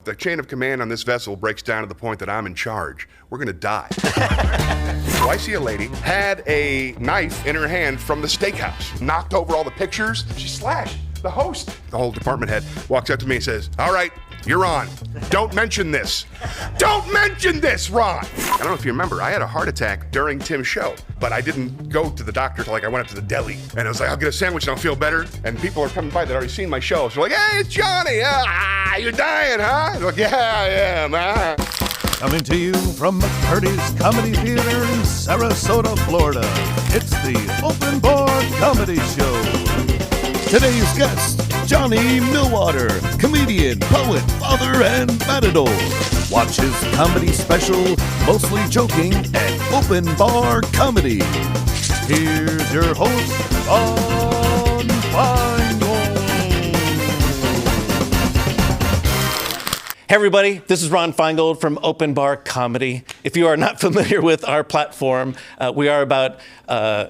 the chain of command on this vessel breaks down to the point that I'm in charge, we're gonna die. So I see a lady had a knife in her hand from the Steakhouse, knocked over all the pictures. She slashed the host. The whole department head walks up to me and says, all right, you're on. Don't mention this. Don't mention this, Ron. I don't know if you remember, I had a heart attack during Tim's show, but I didn't go to the doctor till I went up to the deli. And I was like, I'll get a sandwich and I'll feel better. And people are coming by that already seen my show. So they're like, hey, it's Johnny. You're dying, huh? I'm like, yeah, I am. Coming to you from McCurdy's Comedy Theater in Sarasota, Florida, it's the Open Bar Comedy Show. Today's guest, Johnny Millwater, comedian, poet, father, and matador. Watch his comedy special, Mostly Joking, at Open Bar Comedy. Here's your host, Ron Feingold. Hey everybody, this is Ron Feingold from Open Bar Comedy. If you are not familiar with our platform, we are about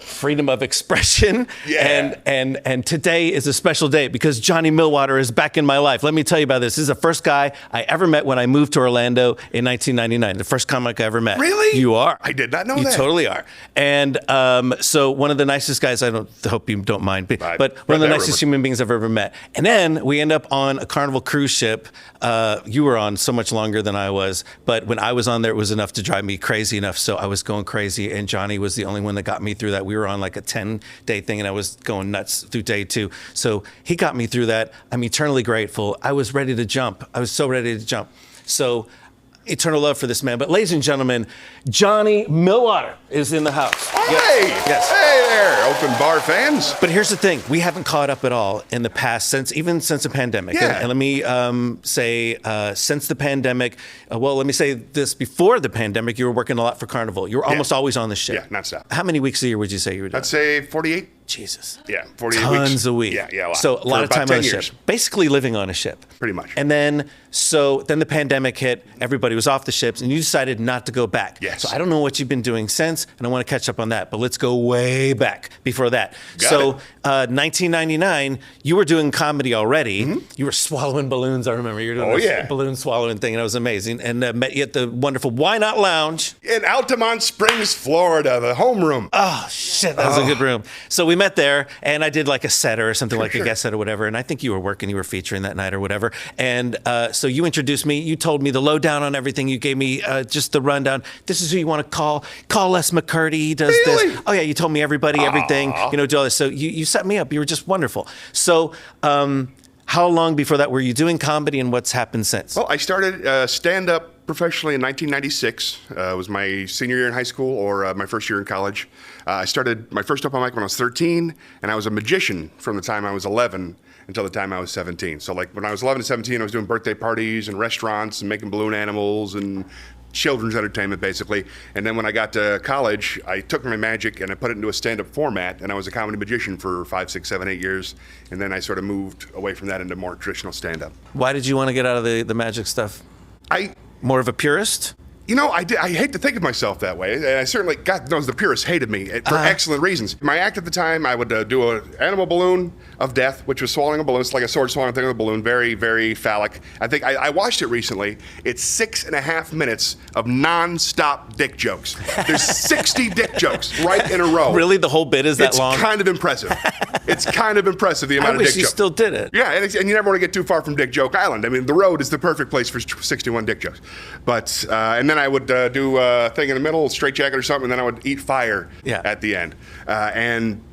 freedom of expression. Yeah. And today is a special day because Johnny Millwater is back in my life. Let me tell you about this. This is the first guy I ever met when I moved to Orlando in 1999. The first comic I ever met. Really? You are. I did not know you that. You totally are. And so one of the nicest guys, I hope you don't mind, but one of the nicest human beings I've ever met. And then we end up on a Carnival cruise ship. You were on so much longer than I was, but when I was on there, it was enough to drive me crazy enough. So I was going crazy, and Johnny was the only one that got me through that. We were on like a 10-day thing, and I was going nuts through day 2. So he got me through that. I'm eternally grateful. I was ready to jump. I was so ready to jump. So eternal love for this man. But ladies and gentlemen, Johnny Millwater is in the house. Hey! Yes. Hey there, Open Bar fans. But here's the thing. We haven't caught up at all in the past, even since the pandemic. Yeah. And let me say, since the pandemic, let me say this. Before the pandemic, you were working a lot for Carnival. You were almost always on the ship. Yeah, nonstop. How many weeks a year would you say you were doing? I'd say 48. Jesus. Yeah, 48 weeks. Tons a week. Yeah, a lot. So a lot of time on a years. ship. Basically living on a ship. Pretty much. And then the pandemic hit, everybody was off the ships, and you decided not to go back. Yes. So I don't know what you've been doing since, and I want to catch up on that, but let's go way back before that. Got it. 1999, you were doing comedy already. Mm-hmm. You were swallowing balloons, I remember. You were doing this balloon swallowing thing, and it was amazing. And met you at the wonderful Why Not Lounge. In Altamont Springs, Florida, the homeroom. Oh, shit, that was a good room. So we met there, and I did like a set or something, a guest set or whatever, and I think you were working, you were featuring that night or whatever. And so you introduced me, you told me the lowdown on everything, you gave me just the rundown. This is who you want to call Les McCurdy, he does really? this. Oh yeah, you told me everybody, everything, do all this. So you set me up, you were just wonderful. So how long before that were you doing comedy, and what's happened since? Well, I started stand-up professionally in 1996. It was my senior year in high school or my first year in college. I started my first open mic when I was 13, and I was a magician from the time I was 11 until the time I was 17. So like when I was 11 to 17, I was doing birthday parties and restaurants and making balloon animals and children's entertainment, basically. And then when I got to college, I took my magic and I put it into a stand-up format, and I was a comedy magician for 5, 6, 7, 8 years. And then I sort of moved away from that into more traditional stand-up. Why did you want to get out of the magic stuff? More of a purist? You know, I hate to think of myself that way. And I certainly, God knows the purists hated me for excellent reasons. My act at the time, I would do an animal balloon of death, which was swallowing a balloon. It's like a sword swallowing thing with a balloon, very, very phallic. I think I watched it recently. It's 6.5 minutes of non-stop dick jokes. There's 60 dick jokes right in a row. Really? The whole bit is that long? It's kind of impressive. It's kind of impressive, the amount of dick jokes. I wish you still did it. Yeah, and you never want to get too far from Dick Joke Island. I mean, the road is the perfect place for 61 dick jokes. But, and then I would do a thing in the middle, straight jacket or something, and then I would eat fire at the end.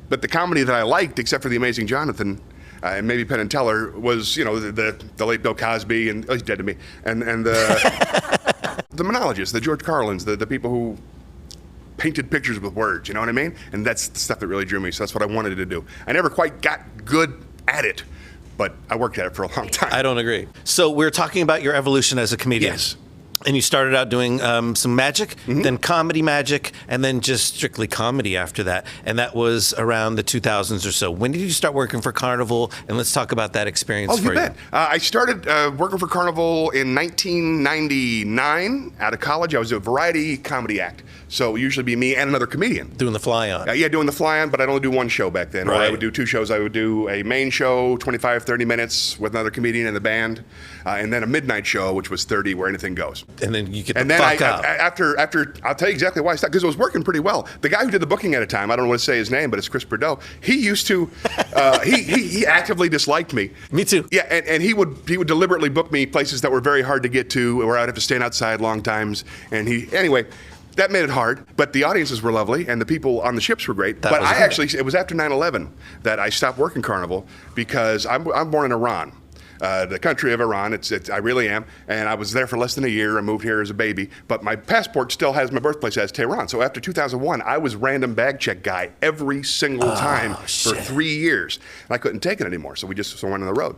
But the comedy that I liked, except for The Amazing Jonathan, and maybe Penn and Teller, was, the late Bill Cosby, and he's dead to me, and the monologists, the George Carlins, the people who painted pictures with words, you know what I mean? And that's the stuff that really drew me, so that's what I wanted to do. I never quite got good at it, but I worked at it for a long time. I don't agree. So we're talking about your evolution as a comedian. Yes. And you started out doing some magic, then comedy magic, and then just strictly comedy after that. And that was around the 2000s or so. When did you start working for Carnival? And let's talk about that experience for you. I started working for Carnival in 1999 out of college. I was a variety comedy act. So it would usually be me and another comedian. Doing the fly-on. Yeah, doing the fly-on, but I'd only do one show back then. Right. Or I would do two shows. I would do a main show, 25, 30 minutes with another comedian in the band, and then a midnight show, which was 30, where anything goes. And then you get and the then fuck out. After, I'll tell you exactly why I stopped, because it was working pretty well. The guy who did the booking at a time, I don't want to say his name, but it's Chris Bordeaux. He used to, he actively disliked me. Me too. Yeah, and he would deliberately book me places that were very hard to get to, where I'd have to stand outside long times. And anyway, that made it hard, but the audiences were lovely, and the people on the ships were great. But it was after 9/11 that I stopped working Carnival, because I'm born in Iran. The country of Iran, I really am, and I was there for less than a year. I moved here as a baby, but my passport still has my birthplace as Tehran. So after 2001, I was random bag check guy every single time for 3 years. And I couldn't take it anymore, so we just went on the road.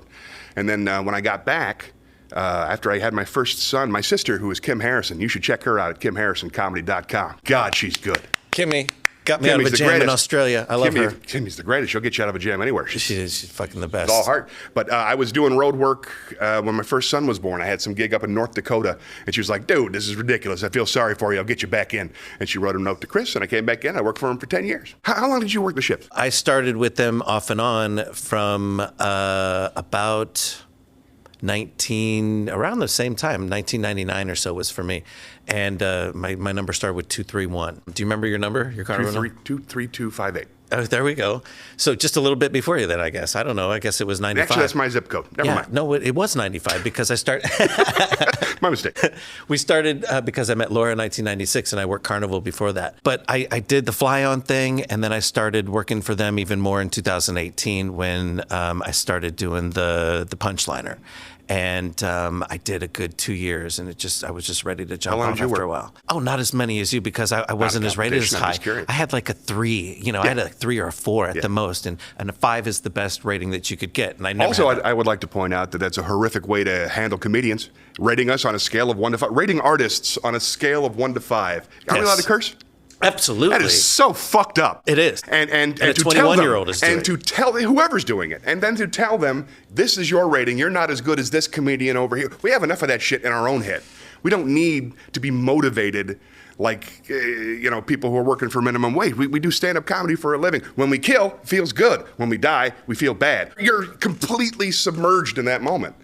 And then when I got back, after I had my first son, my sister, who is Kim Harrison, you should check her out at KimHarrisonComedy.com. God, she's good. Kimmy got me out of a jam in Australia. I love her. Kimmy's the greatest. She'll get you out of a jam anywhere. She's fucking the best. It's all heart. But I was doing road work when my first son was born. I had some gig up in North Dakota, and she was like, dude, this is ridiculous. I feel sorry for you. I'll get you back in. And she wrote a note to Chris, and I came back in. I worked for him for 10 years. How long did you work the ships? I started with them off and on from about around the same time, 1999 or so was for me. And my number started with 231. Do you remember your number, your Carnival number? 23258. Oh, there we go. So just a little bit before you then, I guess. I don't know. I guess it was 95. Actually, that's my zip code. Never mind. No, it was 95 because I started. My mistake. We started because I met Laura in 1996 and I worked Carnival before that. But I did the fly-on thing, and then I started working for them even more in 2018 when I started doing the punchliner. And I did a good 2 years, and I was just ready to jump off after a while. Oh, not as many as you, because I wasn't as rated as high. I had like a 3, I had a 3 or a 4 at the most, and a 5 is the best rating that you could get. And I never I would like to point out that that's a horrific way to handle comedians, rating us on a scale of 1 to 5, rating artists on a scale of 1 to 5. Are we allowed to curse? Absolutely. That is so fucked up. It is. And a 21-year-old is doing it. And to tell whoever's doing it, and then to tell them, this is your rating, you're not as good as this comedian over here. We have enough of that shit in our own head. We don't need to be motivated like, people who are working for minimum wage. We do stand-up comedy for a living. When we kill, it feels good. When we die, we feel bad. You're completely submerged in that moment.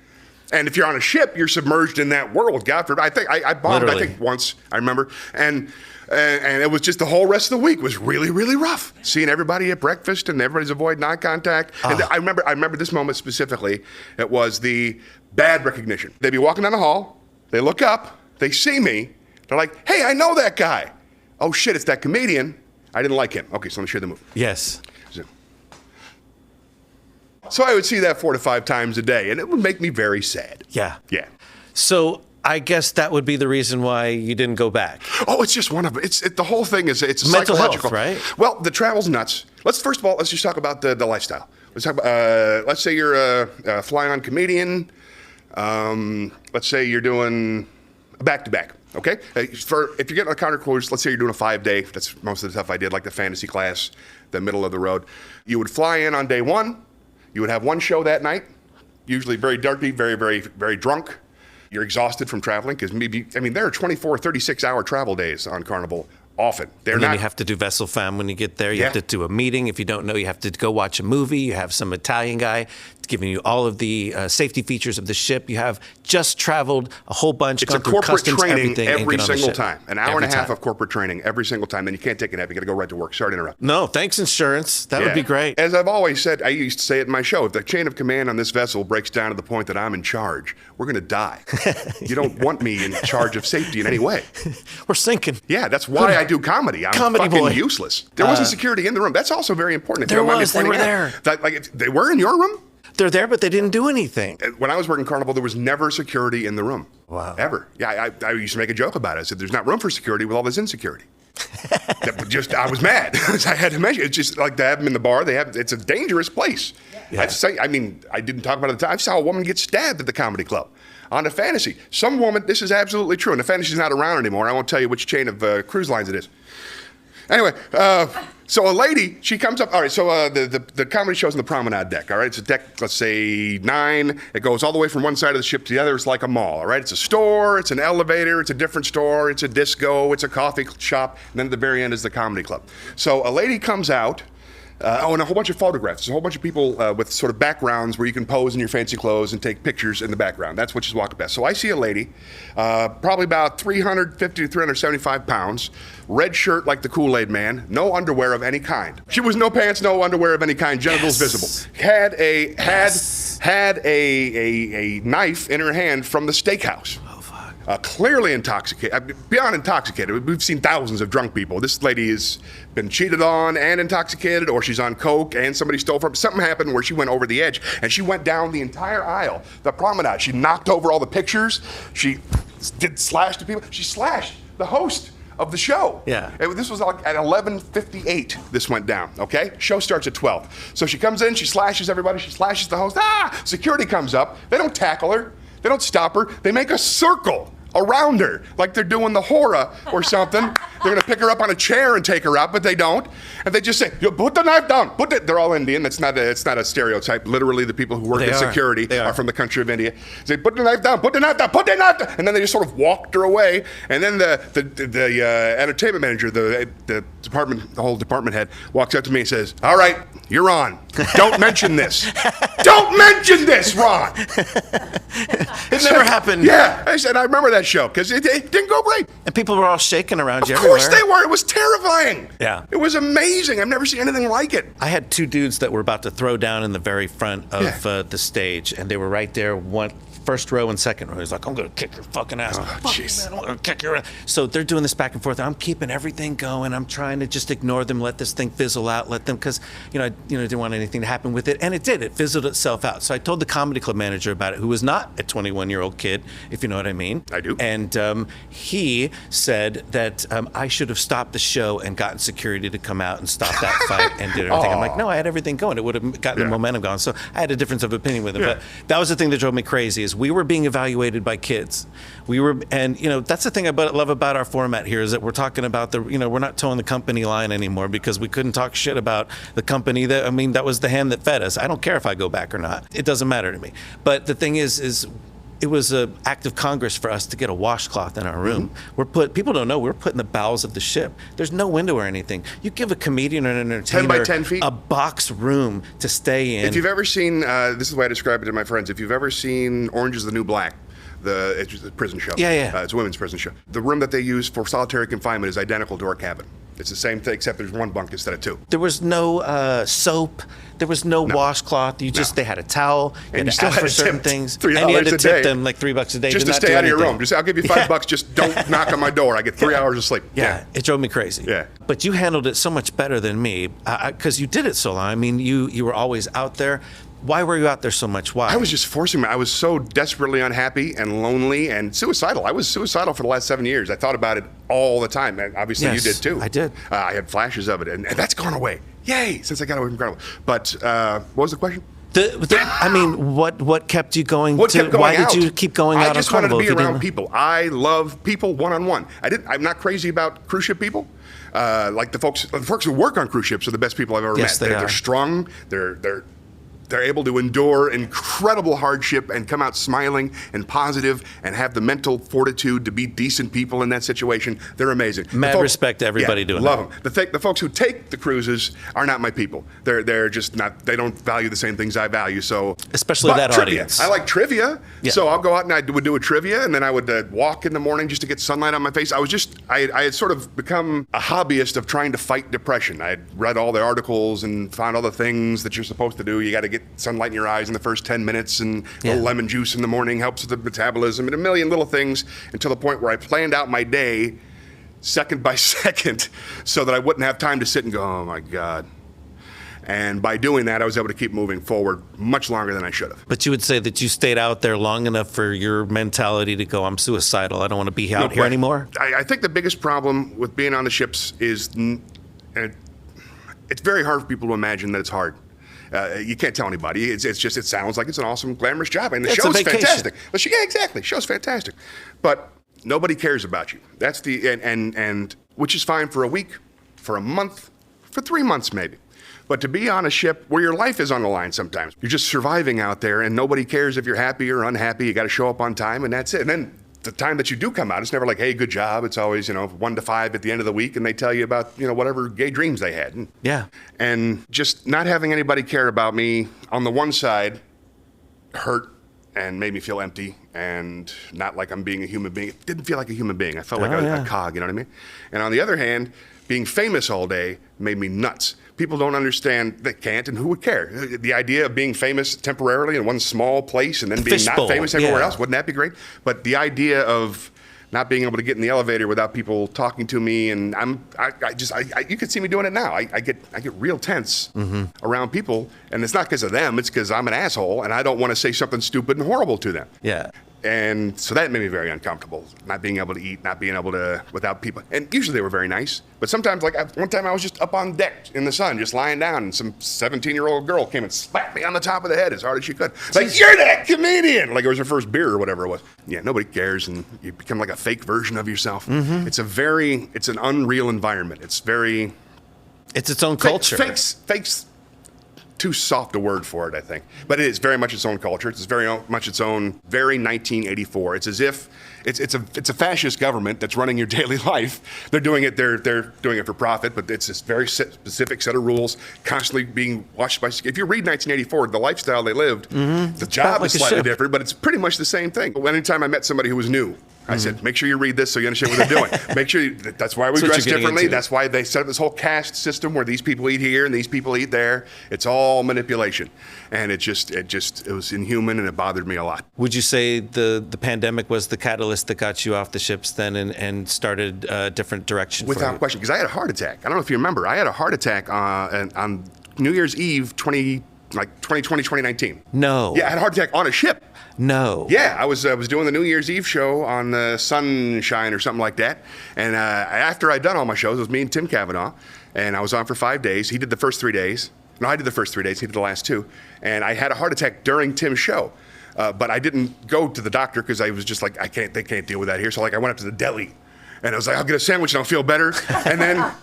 And if you're on a ship, you're submerged in that world. God forbid. I bombed, Literally. once, I remember. And it was just the whole rest of the week was really, really rough. Seeing everybody at breakfast and everybody's avoiding eye contact. And I remember this moment specifically. It was the bad recognition. They'd be walking down the hall. They look up. They see me. They're like, hey, I know that guy. Oh, shit, it's that comedian. I didn't like him. Okay, so let me share the movie. Yes. So I would see that 4 to 5 times a day, and it would make me very sad. Yeah. Yeah. So I guess that would be the reason why you didn't go back. Oh, it's just one of them. The whole thing is it's mental psychological, health, right? Well, the travel's nuts. Let's just talk about the lifestyle. Let's talk about. Let's say you're a fly-on comedian. Let's say you're doing a back-to-back. Okay. If you're getting a counter cruise, let's say you're doing a 5-day. That's most of the stuff I did, like the fantasy class, the middle of the road. You would fly in on day 1. You would have one show that night, usually very dirty, very, very, very drunk. You're exhausted from traveling because there are 24, 36-hour travel days on Carnival often. And then you have to do Vessel Fam when you get there. You have to do a meeting. If you don't know, you have to go watch a movie. You have some Italian guy giving you all of the safety features of the ship. You have just traveled a whole bunch. It's a corporate training every single time. An hour and a half of corporate training every single time. Then you can't take a nap. You got to go right to work. Sorry to interrupt. No, thanks, insurance. That would be great. As I've always said, I used to say it in my show, if the chain of command on this vessel breaks down to the point that I'm in charge, we're going to die. You don't want me in charge of safety in any way. We're sinking. Yeah, that's why I do comedy. I'm fucking useless. There wasn't security in the room. That's also very important. They were there. They were in your room? They're there, but they didn't do anything. When I was working Carnival, there was never security in the room. Wow. Ever. Yeah, I used to make a joke about it. I said, there's not room for security with all this insecurity. I was mad. I had to mention it. It's just like to have them in the bar. It's a dangerous place. Yeah. I didn't talk about it at the time. I saw a woman get stabbed at the comedy club. on the Fantasy. Some woman, this is absolutely true, and the Fantasy's not around anymore. I won't tell you which chain of cruise lines it is. Anyway, so a lady, she comes up. All right, so the comedy show's on the promenade deck. All right, it's a deck, let's say 9. It goes all the way from one side of the ship to the other. It's like a mall. All right, it's a store, it's an elevator, it's a different store, it's a disco, it's a coffee shop, and then at the very end is the comedy club. So a lady comes out. And a whole bunch of photographs. There's a whole bunch of people with sort of backgrounds where you can pose in your fancy clothes and take pictures in the background. That's what she's walking past. So I see a lady, probably about 350 to 375 pounds, red shirt like the Kool-Aid Man, no underwear of any kind. She was no pants, no underwear of any kind, genitals visible. Had a knife in her hand from the Steakhouse. Clearly intoxicated, beyond intoxicated. We've seen thousands of drunk people. This lady has been cheated on and intoxicated, or she's on coke and somebody stole from her. Something happened where she went over the edge, and she went down the entire aisle, the promenade. She knocked over all the pictures. She did slash to people. She slashed the host of the show. Yeah. This was like at 11:58 this went down, okay? Show starts at 12. So she comes in, she slashes everybody, she slashes the host. Security comes up. They don't tackle her. They don't stop her. They make a circle around her, like they're doing the hora or something. They're gonna pick her up on a chair and take her out, but they don't. And they just say, put the knife down, They're all Indian. It's not a stereotype. Literally, the people who work in security are from the country of India. They say, put the knife down, put the knife down, put the knife down. And then they just sort of walked her away. And then the entertainment manager, the whole department head, walks up to me and says, all right, you're on. Don't mention this. Don't mention this, Ron. It never happened. Yeah, I said, I remember that show because it didn't go great. And people were all shaking around you Of everywhere. course they were. It was terrifying. Yeah. It was amazing. I've never seen anything like it. I had 2 dudes that were about to throw down in the very front of the stage, and they were right there, first row and second row. He's like, I'm going to kick your fucking ass. Jeez. I'm going to kick your ass. So they're doing this back and forth. I'm keeping everything going. I'm trying to just ignore them, let this thing fizzle out, let them, because, I didn't want anything to happen with it. And it did. It fizzled itself out. So I told the comedy club manager about it, who was not a 21-year-old kid, if you know what I mean. I do. And he said that I should have stopped the show and gotten security to come out and stop that fight and did everything. I'm like, no, I had everything going. It would have gotten the momentum going. So I had a difference of opinion with him. But that was the thing that drove me crazy, is we were being evaluated by kids. And that's the thing I love about our format here, is that we're talking about we're not towing the company line anymore, because we couldn't talk shit about the company that was the hand that fed us. I don't care if I go back or not. It doesn't matter to me. But the thing is it was an act of Congress for us to get a washcloth in our room. People don't know, we're put in the bowels of the ship. There's no window or anything. You give a comedian or an entertainer 10 by 10 feet? A box room to stay in. If you've ever seen, this is the way I describe it to my friends, if you've ever seen Orange is the New Black, it's a prison show. Yeah. It's a women's prison show. The room that they use for solitary confinement is identical to our cabin. It's the same thing, except there's 1 bunk instead of 2. There was no soap. There was no washcloth. They had a towel. And you had still to ask had for to certain tip things. $3 And you had to a tip day. them like $3 a day. Just to to not stay do out of your anything. room. I'll give you $5. Just don't knock on my door. I get 3 hours of sleep. Yeah, it drove me crazy. Yeah. But you handled it so much better than me, because you did it so long. I mean, you were always out there. Why were you out there so much? Why? I was just forcing I was so desperately unhappy and lonely and suicidal. I was suicidal for the last 7 years. I thought about it all the time. And obviously, Yes, you did too. I did. I had flashes of it, and that's gone away. Yay! Since I got away from Carnival. But what was the question? What kept you going? What kept going why out? did you keep going out? I just on wanted to Carnival be around people. I love people one-on-one. I'm not crazy about cruise ship people. Like the folks who work on cruise ships are the best people I've ever met. They're strong. They're able to endure incredible hardship and come out smiling and positive and have the mental fortitude to be decent people in that situation. They're amazing. Mad respect to everybody doing love them. The folks who take the cruises are not my people. They're just not. They don't value the same things I value. So especially that trivia. audience. I like trivia. Yeah. So I'll go out and I would do a trivia, and then I would walk in the morning just to get sunlight on my face. I had sort of become a hobbyist of trying to fight depression. I had read all the articles and found all the things that you're supposed to do. You got to get sunlight in your eyes in the first 10 minutes, and a little lemon juice in the morning helps with the metabolism, and a million little things, until the point where I planned out my day second by second so that I wouldn't have time to sit and go, oh my God. And by doing that, I was able to keep moving forward much longer than I should have. But you would say that you stayed out there long enough for your mentality to go, I'm suicidal. I don't want to be out here anymore. I think the biggest problem with being on the ships is, it's very hard for people to imagine that it's hard. You can't tell anybody. It's just, it sounds like it's an awesome, glamorous job. And the It's a show's vacation. fantastic. Yeah, exactly. The show's fantastic. But nobody cares about you. That's and which is fine for a week, for a month, for 3 months maybe. But to be on a ship where your life is on the line sometimes, you're just surviving out there and nobody cares if you're happy or unhappy. You got to show up on time and that's it. And then the time that you do come out, it's never like, hey, good job. It's always, 1 to 5 at the end of the week and they tell you about, whatever gay dreams they had. Yeah. And just not having anybody care about me on the one side hurt and made me feel empty and not like I'm being a human being. It didn't feel like a human being. I felt like a cog, you know what I mean? And on the other hand, being famous all day made me nuts. People don't understand, they can't, and who would care? The idea of being famous temporarily in one small place and then being not famous everywhere else, wouldn't that be great? But the idea of not being able to get in the elevator without people talking to me, and you could see me doing it now. I get real tense around people, and it's not because of them, it's because I'm an asshole, and I don't want to say something stupid and horrible to them. Yeah. And so that made me very uncomfortable, not being able to eat, not being able to, without people. And usually they were very nice. But sometimes, one time I was just up on deck in the sun, just lying down, and some 17-year-old girl came and slapped me on the top of the head as hard as she could. Like, you're that comedian! Like it was her first beer or whatever it was. Yeah, nobody cares, and you become like a fake version of yourself. Mm-hmm. It's an unreal environment. It's its own culture. Fakes too soft a word for it, I think. But it is very much its own culture. It's very much its own, very 1984. It's as if it's a fascist government that's running your daily life. They're doing it for profit, but it's this very specific set of rules, constantly being watched by. If you read 1984, the lifestyle they lived, the job is slightly different, but it's pretty much the same thing. Anytime I met somebody who was new, I said, make sure you read this so you understand what they're doing. Make sure that's why we dress differently. That's why they set up this whole caste system where these people eat here and these people eat there. It's all manipulation. And it was inhuman and it bothered me a lot. Would you say the pandemic was the catalyst that got you off the ships then and started a different direction? Without question, because I had a heart attack. I don't know if you remember. I had a heart attack on New Year's Eve 2020, 2019. No. Yeah, I had a heart attack on a ship. No. Yeah, I was doing the New Year's Eve show on Sunshine or something like that. And after I'd done all my shows, it was me and Tim Cavanaugh. And I was on for 5 days. He did the first 3 days. No, I did the first 3 days. He did the last 2. And I had a heart attack during Tim's show. But I didn't go to the doctor because I was just like, they can't deal with that here. So I went up to the deli. And I was like, I'll get a sandwich and I'll feel better.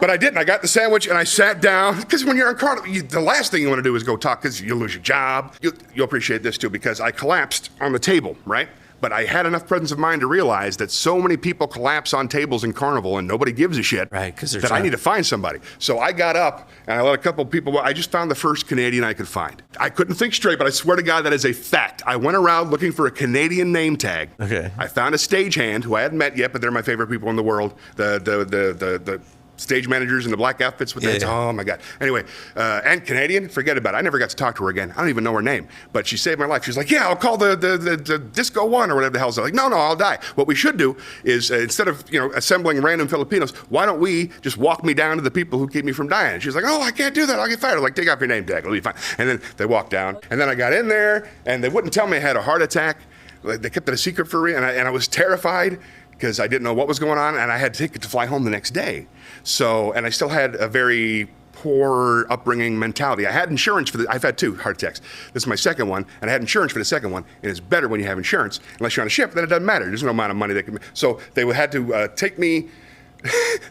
But I didn't. I got the sandwich and I sat down. Because when you're on Carnival, the last thing you want to do is go talk because you'll lose your job. You'll appreciate this too because I collapsed on the table, right? But I had enough presence of mind to realize that so many people collapse on tables in Carnival and nobody gives a shit. Right, because I need to find somebody. So I got up and I let a couple of people. I just found the first Canadian I could find. I couldn't think straight, but I swear to God that is a fact. I went around looking for a Canadian name tag. Okay. I found a stagehand who I hadn't met yet, but they're my favorite people in the world. The stage managers in the black outfits with that. Oh my God. Anyway, and Canadian, forget about it. I never got to talk to her again. I don't even know her name, but she saved my life. She's like, yeah, I'll call the Disco One or whatever the hell's. I'm like, no, I'll die. What we should do is instead of assembling random Filipinos, why don't we just walk me down to the people who keep me from dying? And she's like, oh, I can't do that. I'll get fired. I'm like, take off your name tag. It'll be fine. And then they walked down, and then I got in there, and they wouldn't tell me I had a heart attack. They kept it a secret for me, and I was terrified because I didn't know what was going on, and I had a ticket to fly home the next day. So, and I still had a very poor upbringing mentality. I had insurance I've had 2 heart attacks. This is my second one, and I had insurance for the second one, and it's better when you have insurance. Unless you're on a ship, then it doesn't matter. There's no amount of money they can. So they had to take me,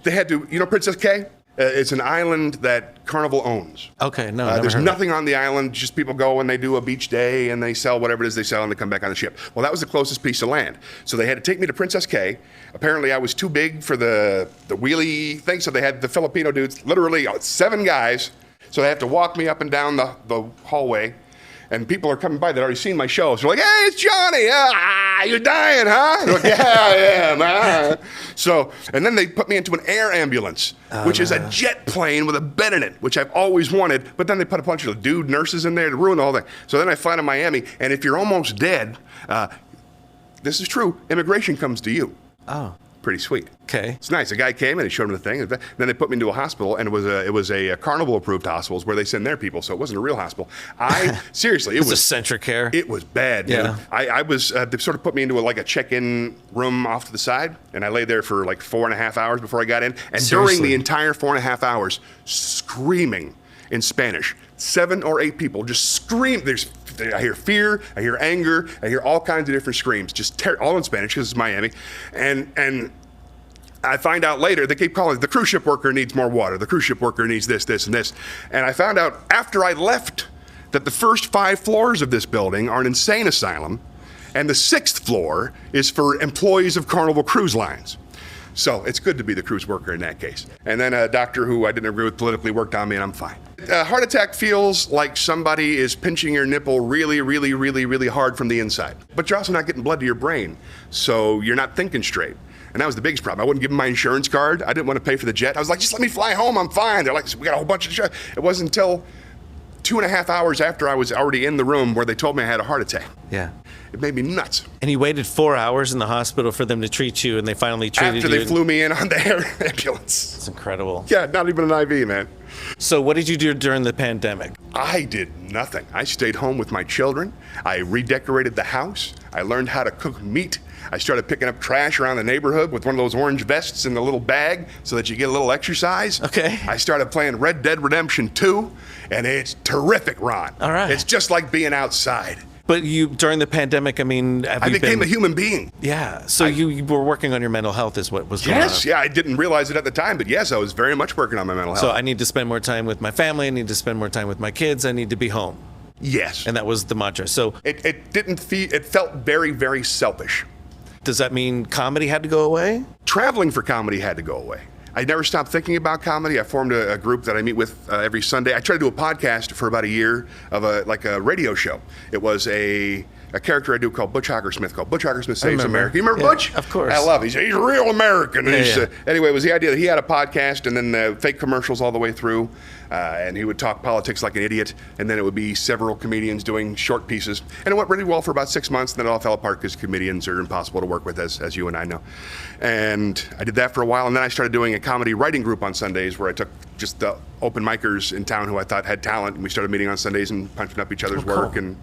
they had to, Princess K? It's an island that Carnival owns. Okay, no, there's nothing on the island. Just people go and they do a beach day and they sell whatever it is they sell and they come back on the ship. Well, that was the closest piece of land. So they had to take me to Princess K. Apparently, I was too big for the wheelie thing, so they had the Filipino dudes, literally 7 guys. So they have to walk me up and down the hallway. And people are coming by that already seen my show. So they're like, hey, it's Johnny. You're dying, huh? They're like, yeah, I am. So, and then they put me into an air ambulance, which is a jet plane with a bed in it, which I've always wanted. But then they put a bunch of dude nurses in there to ruin the whole thing. So then I fly to Miami, and if you're almost dead, this is true, immigration comes to you. Oh. Pretty sweet. Okay. It's nice. A guy came and he showed me the thing. And then they put me into a hospital, and it was a Carnival-approved hospital where they send their people, so it wasn't a real hospital. Seriously, it was centric care. It was bad. Yeah. Dude. I was. They sort of put me into a check-in room off to the side, and I lay there for 4.5 hours before I got in. And Seriously? during the entire 4.5 hours, screaming in Spanish. 7 or 8 people just scream. I hear fear, I hear anger, I hear all kinds of different screams, all in Spanish because it's Miami. And I find out later, they keep calling it, the cruise ship worker needs more water, the cruise ship worker needs this, this, and this. And I found out after I left that the first 5 floors of this building are an insane asylum, and the 6th floor is for employees of Carnival Cruise Lines. So it's good to be the cruise worker in that case. And then a doctor who I didn't agree with politically worked on me, and I'm fine. A heart attack feels like somebody is pinching your nipple really, really, really, really hard from the inside. But you're also not getting blood to your brain, so you're not thinking straight. And that was the biggest problem. I wouldn't give them my insurance card. I didn't want to pay for the jet. I was like, just let me fly home, I'm fine. They're like, we got a whole bunch of shit. It wasn't until 2.5 hours after I was already in the room where they told me I had a heart attack. Yeah. It made me nuts. And you waited 4 hours in the hospital for them to treat you, and they finally treated you. After they flew me in on the air ambulance. It's incredible. Yeah, not even an IV, man. So what did you do during the pandemic? I did nothing. I stayed home with my children. I redecorated the house. I learned how to cook meat. I started picking up trash around the neighborhood with one of those orange vests in the little bag so that you get a little exercise. Okay. I started playing Red Dead Redemption 2, and it's terrific, Ron. All right. It's just like being outside. But you, during the pandemic, I mean, I became a human being. Yeah. So you were working on your mental health is what was going on. Yes, yeah, I didn't realize it at the time, but yes, I was very much working on my mental health. So I need to spend more time with my family. I need to spend more time with my kids. I need to be home. Yes. And that was the mantra. So it felt very, very selfish. Does that mean comedy had to go away? Traveling for comedy had to go away. I never stopped thinking about comedy. I formed a group that I meet with every Sunday. I tried to do a podcast for about a year of a radio show. It was a character I do called Butch Hockersmith, called Butch Hockersmith Saves America. You remember Butch? Of course. I love him. He's a real American. Yeah. Anyway, it was the idea that he had a podcast and then fake commercials all the way through. And he would talk politics like an idiot. And then it would be several comedians doing short pieces. And it went really well for about 6 months. And then it all fell apart because comedians are impossible to work with, as you and I know. And I did that for a while. And then I started doing a comedy writing group on Sundays where I took just the open micers in town who I thought had talent. And we started meeting on Sundays and punching up each other's work. And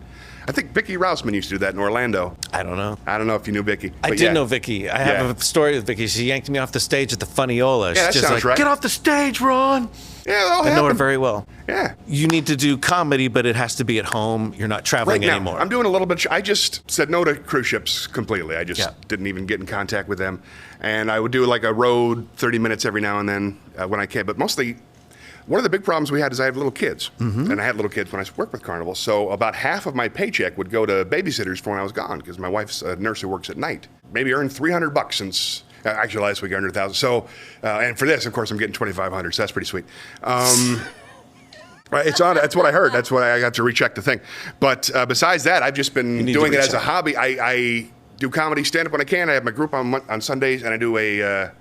I think Vicky Rousman used to do that in Orlando. I don't know. I don't know if you knew Vicky. I did know Vicky. I have a story with Vicky. She yanked me off the stage at the Funny-Ola. Yeah, that She's just sounds like, right. Get off the stage, Ron. Yeah, that'll happen. I know her very well. Yeah. You need to do comedy, but it has to be at home. You're not traveling Right now, anymore. I'm doing a little bit. I just said no to cruise ships completely. I just didn't even get in contact with them. And I would do like a road 30 minutes every now and then when I can. But mostly, one of the big problems we had is I have little kids. Mm-hmm. And I had little kids when I worked with Carnival. So about half of my paycheck would go to babysitters for when I was gone because my wife's a nurse who works at night. Maybe earned $300 since... Actually, last week I earned 100,000. So, and for this, of course, I'm getting 2,500. So that's pretty sweet. It's on. That's what I heard. That's what I got to recheck the thing. But besides that, I've just been doing it as a hobby. I do comedy, stand up when I can. I have my group on Sundays, and I do a.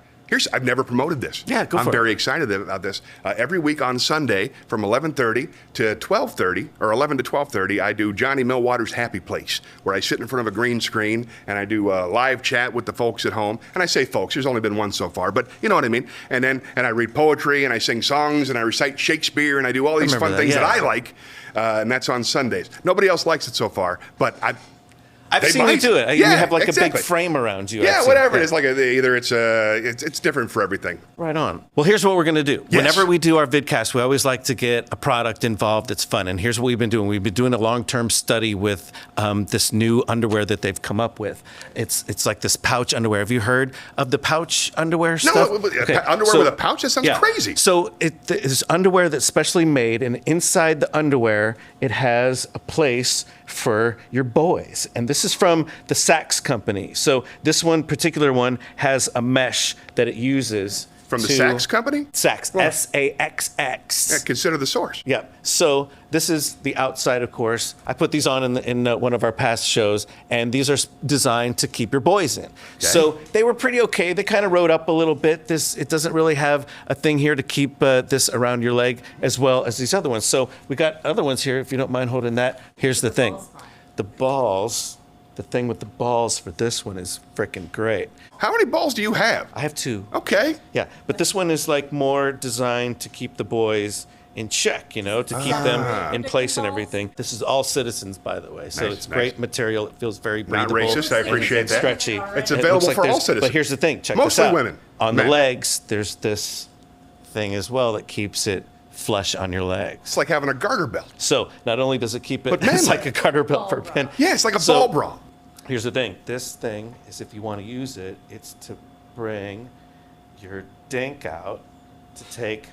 I've never promoted this. Yeah, go for it. I'm very excited about this. Every week on Sunday from 11:30 to 12:30, or 11 to 12:30, I do Johnny Millwater's Happy Place, where I sit in front of a green screen and I do a live chat with the folks at home. And I say folks, there's only been one so far, but you know what I mean. And I read poetry and I sing songs and I recite Shakespeare and I do all these fun things that I like. And that's on Sundays. Nobody else likes it so far, but I've seen you do it. You have like exactly. a big frame around you. Yeah, whatever. It's like it's different for everything. Right on. Well, here's what we're going to do. Yes. Whenever we do our vidcast, we always like to get a product involved that's fun. And here's what we've been doing. We've been doing a long-term study with this new underwear that they've come up with. It's like this pouch underwear. Have you heard of the pouch underwear stuff? No, underwear with a pouch? That sounds crazy. So it's underwear that's specially made, and inside the underwear, it has a place for your boys. And this is from the Saks company. So this particular one has a mesh that it uses. From the Saks company? Saks, S-A-X-X. Yeah, consider the source. Yeah. So this is the outside, of course. I put these on in one of our past shows, and these are designed to keep your boys in. Okay. So they were pretty okay. They kind of rode up a little bit. It doesn't really have a thing here to keep this around your leg as well as these other ones. So we got other ones here, if you don't mind holding that. Here's the thing. The thing with the balls for this one is freaking great. How many balls do you have? I have 2. Okay. Yeah, but this one is like more designed to keep the boys in check, to keep them in place and everything. This is all Citizens, by the way, so it's great material. It feels very breathable. Not racist. I appreciate and that. Stretchy. It's available for all citizens. But here's the thing. Check Mostly this out. women. On the legs, there's this thing as well that keeps it flush on your legs. It's like having a garter belt. So not only does it keep it, But it's manly. like a garter belt for men. Yeah, it's like a ball bra. Here's the thing. This thing is, if you want to use it, it's to bring your dink out to take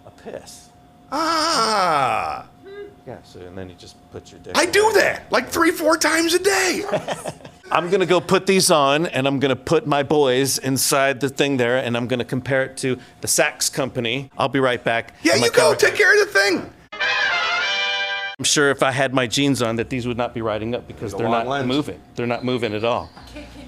a piss. Ah. Yeah, so and then you just put your dick I in do there. that like 3-4 times a day. I'm going to go put these on, and I'm going to put my boys inside the thing there, and I'm going to compare it to the Saks Company. I'll be right back. Yeah, you go. Take care of the thing. I'm sure if I had my jeans on that these would not be riding up because they're not moving. They're not moving at all.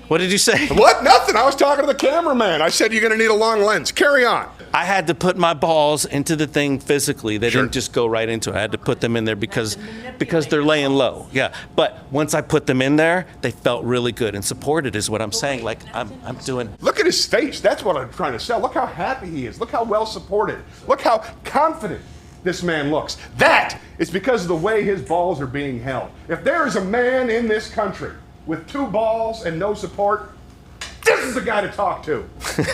What did you say? What? Nothing. I was talking to the cameraman. I said you're going to need a long lens. Carry on. I had to put my balls into the thing physically. They Sure. didn't just go right into it. I had to put them in there because they're laying low. Yeah. But once I put them in there, they felt really good and supported is what I'm saying. Like I'm doing. Look at his face. That's what I'm trying to sell. Look how happy he is. Look how well supported. Look how confident this man looks. That is because of the way his balls are being held. If there is a man in this country with 2 balls and no support, this is the guy to talk to.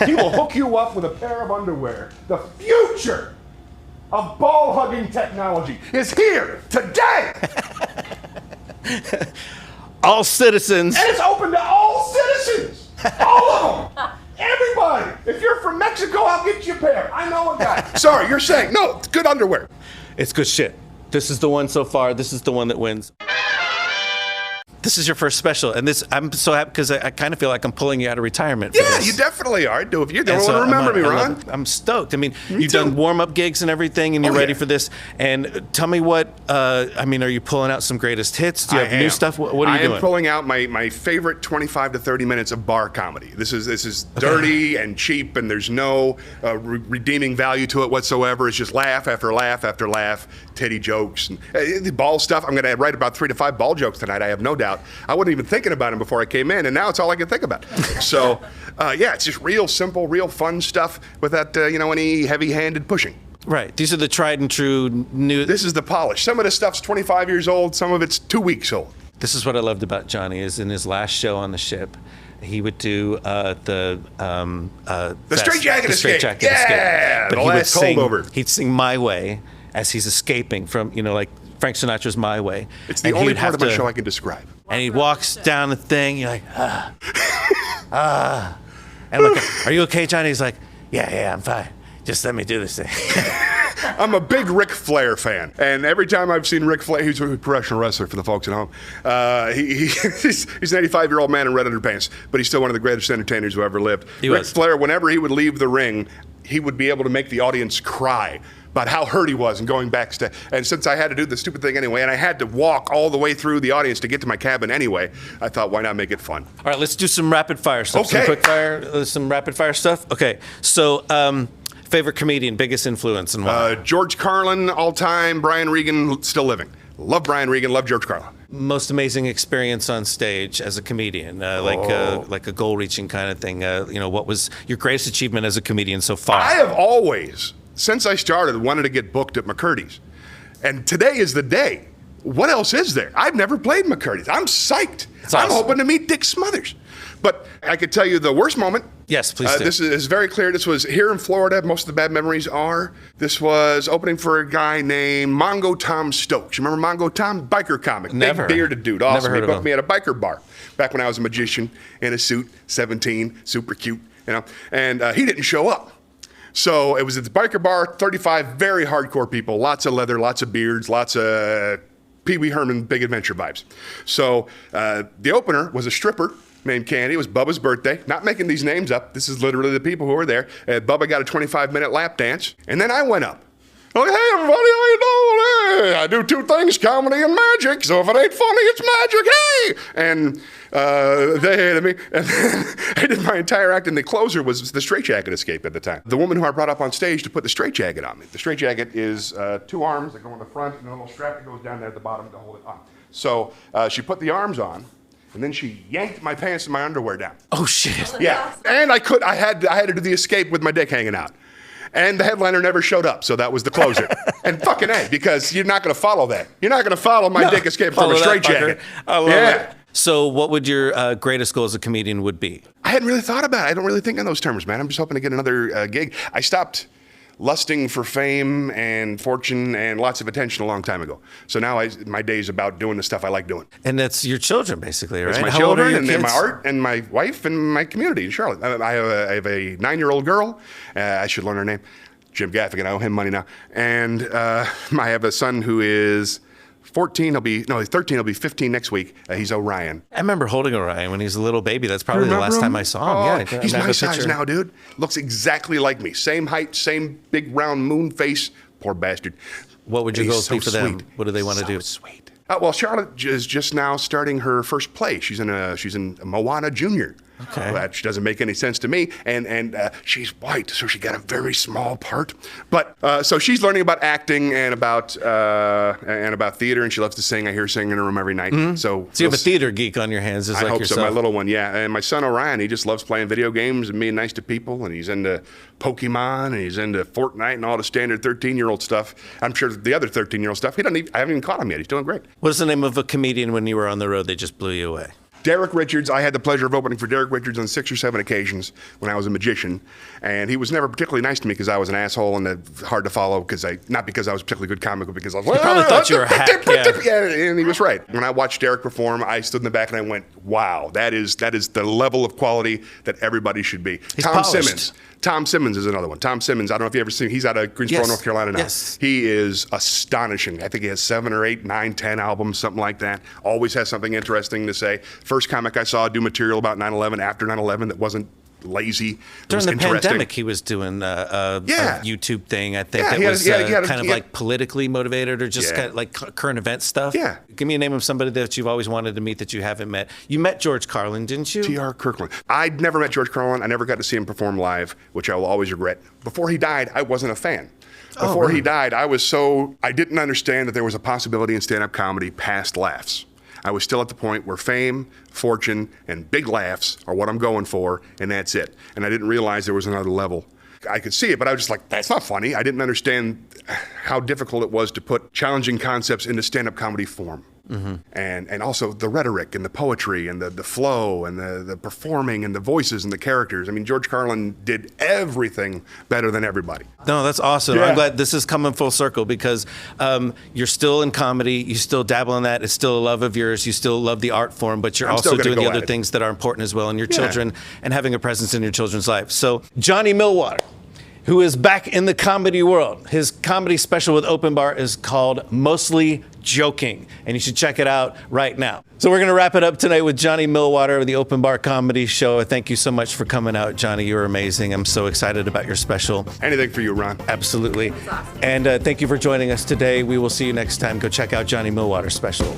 He will hook you up with a pair of underwear. The future of ball-hugging technology is here today. All citizens. And it's open to all citizens. All of them. Everybody. If you're from Mexico, I'll get you a pair. I know a guy. Sorry, you're saying. No, it's good underwear. It's good shit. This is the one so far. This is the one that wins. This is your first special, and I'm so happy because I kind of feel like I'm pulling you out of retirement. For Yeah, this. you definitely are. If you don't And so want to remember me, Ron. I'm stoked. I mean, Me you've too. done warm-up gigs and everything, and you're Oh, ready yeah. for this. And tell me what, are you pulling out some greatest hits? Do you have new stuff? What are you doing? I am pulling out my favorite 25 to 30 minutes of bar comedy. This is dirty and cheap, and there's no redeeming value to it whatsoever. It's just laugh after laugh after laugh, titty jokes, and the ball stuff. I'm going to write about 3 to 5 ball jokes tonight. I have no doubt. I wasn't even thinking about them before I came in, and now it's all I can think about. So, yeah, it's just real simple, real fun stuff without any heavy-handed pushing. Right. These are the tried and true new. This is the polish. Some of the stuff's 25 years old. Some of it's 2 weeks old. This is what I loved about Johnny is in his last show on the ship, he would do the Straight Jacket Escape. Yeah, But the he would last sing. holdover. He'd sing "My Way" as he's escaping from like Frank Sinatra's "My Way." It's the And he only would part have of my to- show I can describe. And he walks down the thing. You're like, And I'm like, "Are you okay, Johnny?" He's like, "Yeah, I'm fine. Just let me do this thing." I'm a big Ric Flair fan, and every time I've seen Ric Flair, he's a professional wrestler for the folks at home. He's an 85-year-old man in red underpants, but he's still one of the greatest entertainers who ever lived. Ric Flair, whenever he would leave the ring, he would be able to make the audience cry about how hurt he was and going backstage. And since I had to do the stupid thing anyway, and I had to walk all the way through the audience to get to my cabin anyway, I thought, why not make it fun? All right, let's do some rapid fire stuff. Okay. Some quick fire, some rapid fire stuff. Okay, so favorite comedian, biggest influence, and why? George Carlin, all time. Brian Regan, still living. Love Brian Regan. Love George Carlin. Most amazing experience on stage as a comedian, like a goal-reaching kind of thing. What was your greatest achievement as a comedian so far? I have always, since I started, wanted to get booked at McCurdy's. And today is the day. What else is there? I've never played McCurdy's. I'm psyched. That's awesome. I'm hoping to meet Dick Smothers. But I could tell you the worst moment. Yes, please do. This is very clear. This was here in Florida. Most of the bad memories are. This was opening for a guy named Mongo Tom Stokes. You remember Mongo Tom? Biker comic. Never. Big bearded dude. Awesome. Never heard He of booked him. me at a biker bar back when I was a magician in a suit, 17, super cute, And he didn't show up. So it was at the biker bar, 35 very hardcore people, lots of leather, lots of beards, lots of Pee Wee Herman Big Adventure vibes. So the opener was a stripper named Candy. It was Bubba's birthday. Not making these names up. This is literally the people who were there. Bubba got a 25-minute lap dance, and then I went up. Like, hey, everybody, how you doing? Hey, I do 2 things, comedy and magic. So if it ain't funny, it's magic. Hey! And they hated me. And I did my entire act, and the closer was the Straight Jacket Escape at the time. The woman who I brought up on stage to put the straight jacket on me. The straight jacket is 2 arms that go in the front and a little strap that goes down there at the bottom to hold it on. So she put the arms on, and then she yanked my pants and my underwear down. Oh shit! Yeah, and I had to do the escape with my dick hanging out. And the headliner never showed up, so that was the closer. And fucking A, because you're not going to follow that. You're not going to follow my dick escape from a straight jacket. I love it. So what would your greatest goal as a comedian would be? I hadn't really thought about it. I don't really think in those terms, man. I'm just hoping to get another gig. I stopped lusting for fame and fortune and lots of attention a long time ago. So now my day is about doing the stuff I like doing. And that's your children, basically, right? It's my How old are children your and then kids? my art and my wife and my community in Charlotte. I have a 9-year-old girl. I should learn her name. Jim Gaffigan. I owe him money now. And I have a son who is 14. He's 13. He'll be 15 next week. He's Orion. I remember holding Orion when he was a little baby. That's probably the last time I saw him. Yeah, He's I have my a size picture. now, dude. Looks exactly like me. Same height, same big round moon face. Poor bastard. What would your He's goals be for them? sweet. What do they want to do? Sweet. Well, Charlotte is just now starting her first play. She's in Moana Junior. Okay. Which doesn't make any sense to me. And she's white, so she got a very small part. But so she's learning about acting and about theater, and she loves to sing. I hear her singing in her room every night. Mm-hmm. So you have a theater geek on your hands, just I like hope yourself. so. My little one, yeah. And my son Orion, he just loves playing video games and being nice to people, and he's into Pokemon, and he's into Fortnite and all the standard 13-year-old stuff. I'm sure the other 13-year-old stuff, I haven't even caught him yet. He's doing great. What's the name of a comedian when you were on the road that just blew you away? Derek Richards. I had the pleasure of opening for Derek Richards on 6 or 7 occasions when I was a magician, and he was never particularly nice to me because I was an asshole and hard to follow. Not because I was a particularly good comic, but because I was. He probably thought you were a hack. Yeah, and he was right. When I watched Derek perform, I stood in the back and I went, "Wow, that is the level of quality that everybody should be." He's Tom polished. Simmons. Tom Simmons is another one. Tom Simmons, I don't know if you ever seen him. He's out of Greensboro, Yes. North Carolina now. Yes. He is astonishing. I think he has 7 or 8, 9, 10 albums, something like that. Always has something interesting to say. First comic I saw do material about 9/11 after 9/11 that wasn't lazy. It During was the interesting. pandemic, he was doing a YouTube thing, I think, Yeah, that he had- was he had- kind of like politically motivated or just Yeah. kind of like current event stuff. Yeah. Give me a name of somebody that you've always wanted to meet that you haven't met. You met George Carlin, didn't you? T.R. Kirkland. I'd never met George Carlin. I never got to see him perform live, which I will always regret. Before he died, I wasn't a fan. Before he died, I didn't understand that there was a possibility in stand-up comedy past laughs. I was still at the point where fame, fortune, and big laughs are what I'm going for, and that's it. And I didn't realize there was another level. I could see it, but I was just like, that's not funny. I didn't understand how difficult it was to put challenging concepts into stand-up comedy form. Mm-hmm. And also the rhetoric and the poetry and the flow and the performing and the voices and the characters. I mean, George Carlin did everything better than everybody. No, that's awesome. Yeah. I'm glad this is coming full circle because you're still in comedy. You still dabble in that. It's still a love of yours. You still love the art form, but you're I'm still also gonna doing the go other at it. things that are important as well in your children and having a presence in your children's life. So Johnny Millwater, who is back in the comedy world. His comedy special with Open Bar is called Mostly Joking, and you should check it out right now. So we're going to wrap it up tonight with Johnny Millwater of the Open Bar Comedy Show. Thank you so much for coming out, Johnny. You're amazing. I'm so excited about your special. Anything for you, Ron. Absolutely. And thank you for joining us today. We will see you next time. Go check out Johnny Millwater's special.